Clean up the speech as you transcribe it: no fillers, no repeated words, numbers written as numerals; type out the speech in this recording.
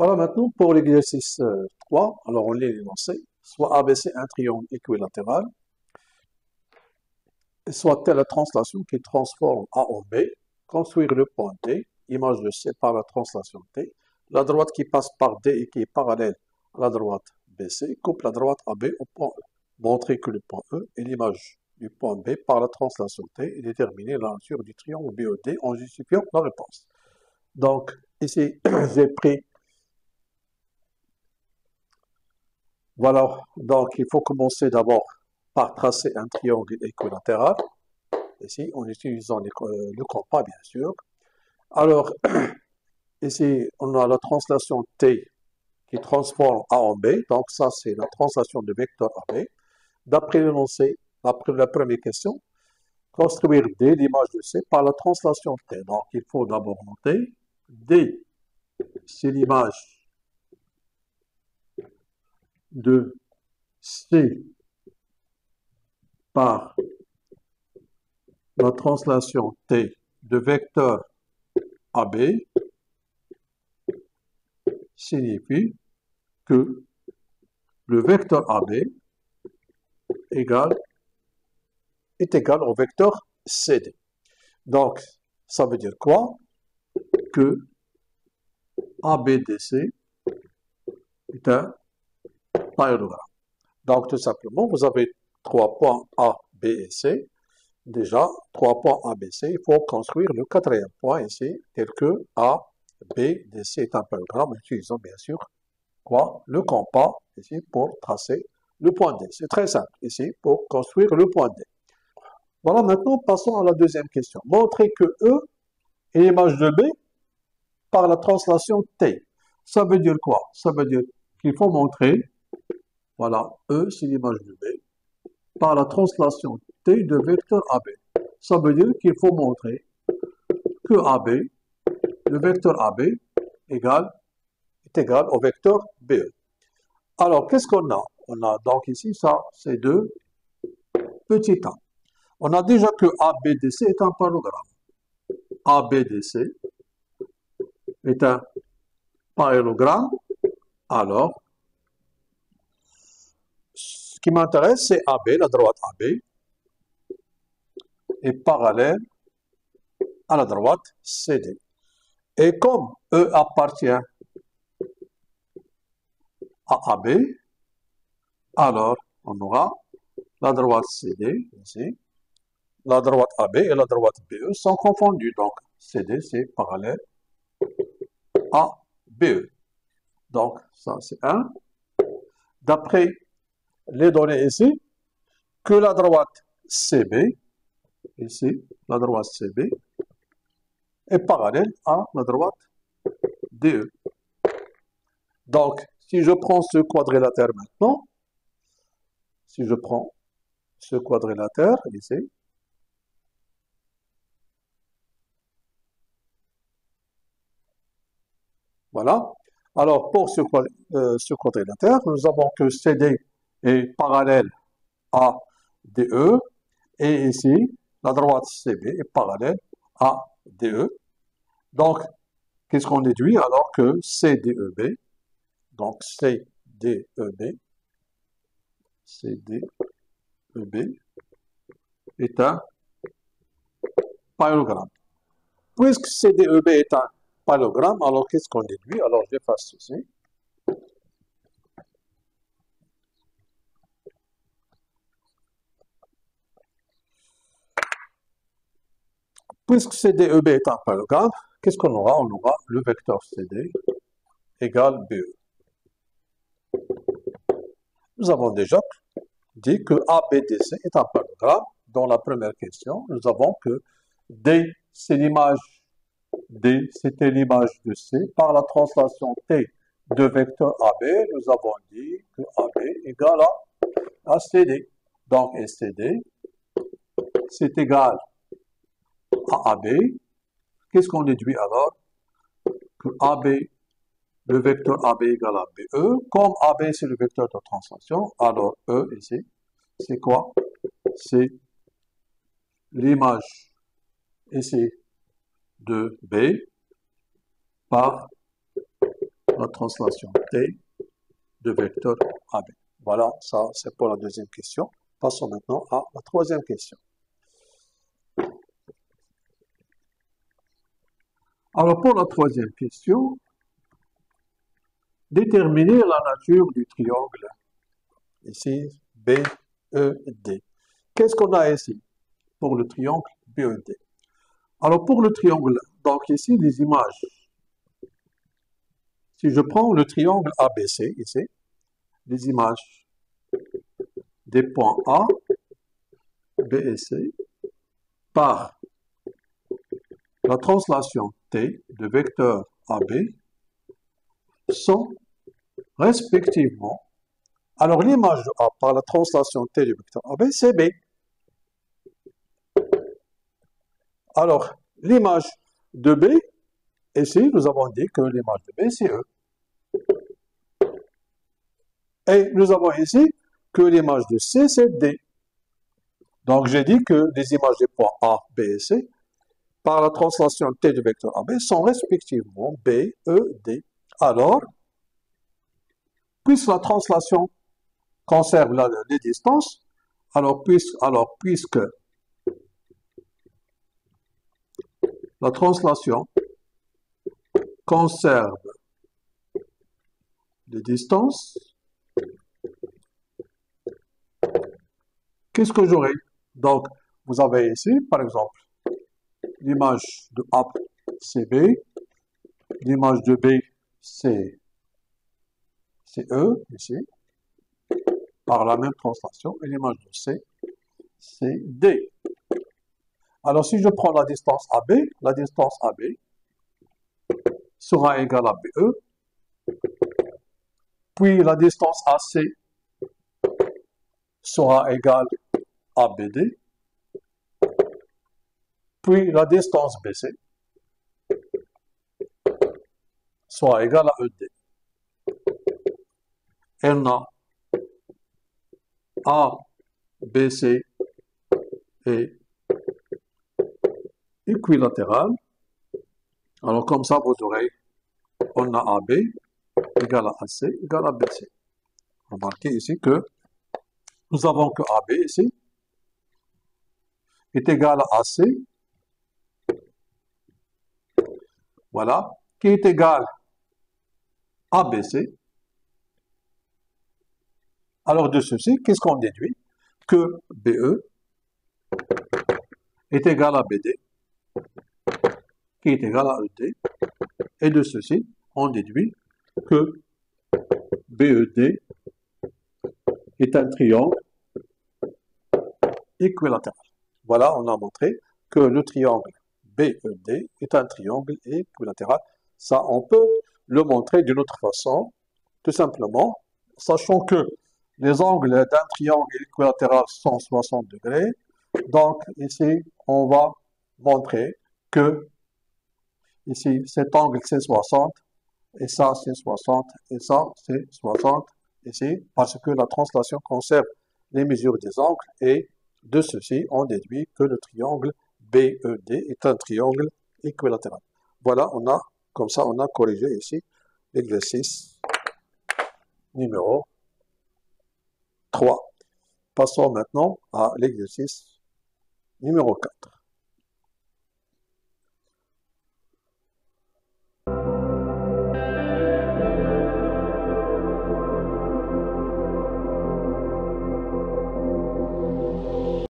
Voilà maintenant pour l'exercice 3. Alors on lit l'énoncé. Soit ABC un triangle équilatéral, et soit telle la translation qui transforme A en B, construire le point D, image de C par la translation T, la droite qui passe par D et qui est parallèle à la droite BC, coupe la droite AB au point E. Montrer que le point E est l'image du point B par la translation T et déterminer la nature du triangle BED en justifiant la réponse. Donc ici j'ai pris. Voilà, donc il faut commencer d'abord par tracer un triangle équilatéral, ici en utilisant le compas bien sûr. Alors, ici on a la translation T qui transforme A en B, donc ça c'est la translation de vecteur AB. D'après l'énoncé, après la première question, construire D l'image de C par la translation T. Donc il faut d'abord noter D, c'est l'image de C par la translation T de vecteur AB signifie que le vecteur AB est égal au vecteur CD. Donc, ça veut dire quoi? Que ABDC est un parallélogramme. Donc, tout simplement, vous avez 3 points A, B et C. Déjà, 3 points A, B, C. Il faut construire le quatrième point ici, tel que A, B, D, C est un parallélogramme, utilisant bien sûr quoi? Le compas ici pour tracer le point D. C'est très simple ici pour construire le point D. Voilà, maintenant passons à la deuxième question. Montrer que E est l'image de B par la translation T. Ça veut dire quoi? Ça veut dire qu'il faut montrer, voilà, E c'est l'image de B par la translation T de vecteur AB. Ça veut dire qu'il faut montrer que AB, le vecteur AB est égal au vecteur BE. Alors, qu'est-ce qu'on a? On a donc ici, ça, c'est deux petits a. On a déjà que ABDC est un parallélogramme. ABDC est un parallélogramme. Alors, ce qui m'intéresse, c'est AB, la droite AB, est parallèle à la droite CD. Et comme E appartient à AB, alors on aura la droite CD ici, la droite AB et la droite BE sont confondues. Donc, CD, c'est parallèle à BE. Donc, ça, c'est 1. D'après les données ici, que la droite CB, ici, la droite CB, est parallèle à la droite DE. Donc, si je prends ce quadrilatère maintenant, si je prends ce quadrilatère ici, voilà. Alors, pour ce quadrilatère, nous avons que CD est parallèle à DE, et ici, la droite CB est parallèle à DE. Donc, qu'est-ce qu'on déduit alors que CDEB, donc CDEB est un parallélogramme. Puisque CDEB est un parallélogramme, alors qu'est-ce qu'on déduit? Alors, j'efface ceci. Puisque CDEB est un parallélogramme, qu'est-ce qu'on aura? On aura le vecteur CD égale BE. Nous avons déjà dit que ABDC est un parallélogramme. Dans la première question, nous avons que D, c'est l'image D, c'était l'image de C. Par la translation T de vecteur AB, nous avons dit que AB égale à CD. Donc, CD, c'est égal à AB. Qu'est-ce qu'on déduit alors? Que AB, le vecteur AB égale à BE. Comme AB, c'est le vecteur de translation, alors E ici, c'est quoi? C'est l'image ici de B par la translation T de vecteur AB. Voilà, ça c'est pour la deuxième question. Passons maintenant à la troisième question. Alors pour la troisième question, déterminer la nature du triangle, ici BED. Qu'est-ce qu'on a ici pour le triangle BED? Alors pour le triangle, donc ici les images. Si je prends le triangle ABC ici, les images des points A, B et C par la translation T de vecteur AB sont respectivement, alors l'image de A par la translation T du vecteur AB, c'est B. Alors, l'image de B, ici, nous avons dit que l'image de B, c'est E. Et nous avons ici que l'image de C, c'est D. Donc, j'ai dit que les images des points A, B et C, par la translation T du vecteur AB, sont respectivement B, E, D. Alors, puisque la translation conserve les distances, alors puisque la translation conserve les distances, qu'est-ce que j'aurai? Donc, vous avez ici, par exemple, l'image de A, c'est B, l'image de B, c'est E, ici, par la même translation, et l'image de C, c'est D. Alors, si je prends la distance AB sera égale à BE, puis la distance AC sera égale à BD, puis la distance BC sera égale à ED. Et on a A, BC est équilatéral. Alors comme ça, vous aurez, on a AB égale à AC égale à BC. Remarquez ici que nous avons que AB ici est égal à AC, voilà, qui est égal à BC. Alors de ceci, qu'est-ce qu'on déduit? Que BE est égal à BD, qui est égal à ED. Et de ceci, on déduit que BED est un triangle équilatéral. Voilà, on a montré que le triangle BED est un triangle équilatéral. Ça, on peut le montrer d'une autre façon, tout simplement, sachant que les angles d'un triangle équilatéral sont 60 degrés. Donc, ici, on va montrer que ici, cet angle, c'est 60, et ça, c'est 60, et ça, c'est 60, ici, parce que la translation conserve les mesures des angles, et de ceci, on déduit que le triangle BED est un triangle équilatéral. Voilà, comme ça, on a corrigé ici l'exercice numéro 3. Passons maintenant à l'exercice numéro 4.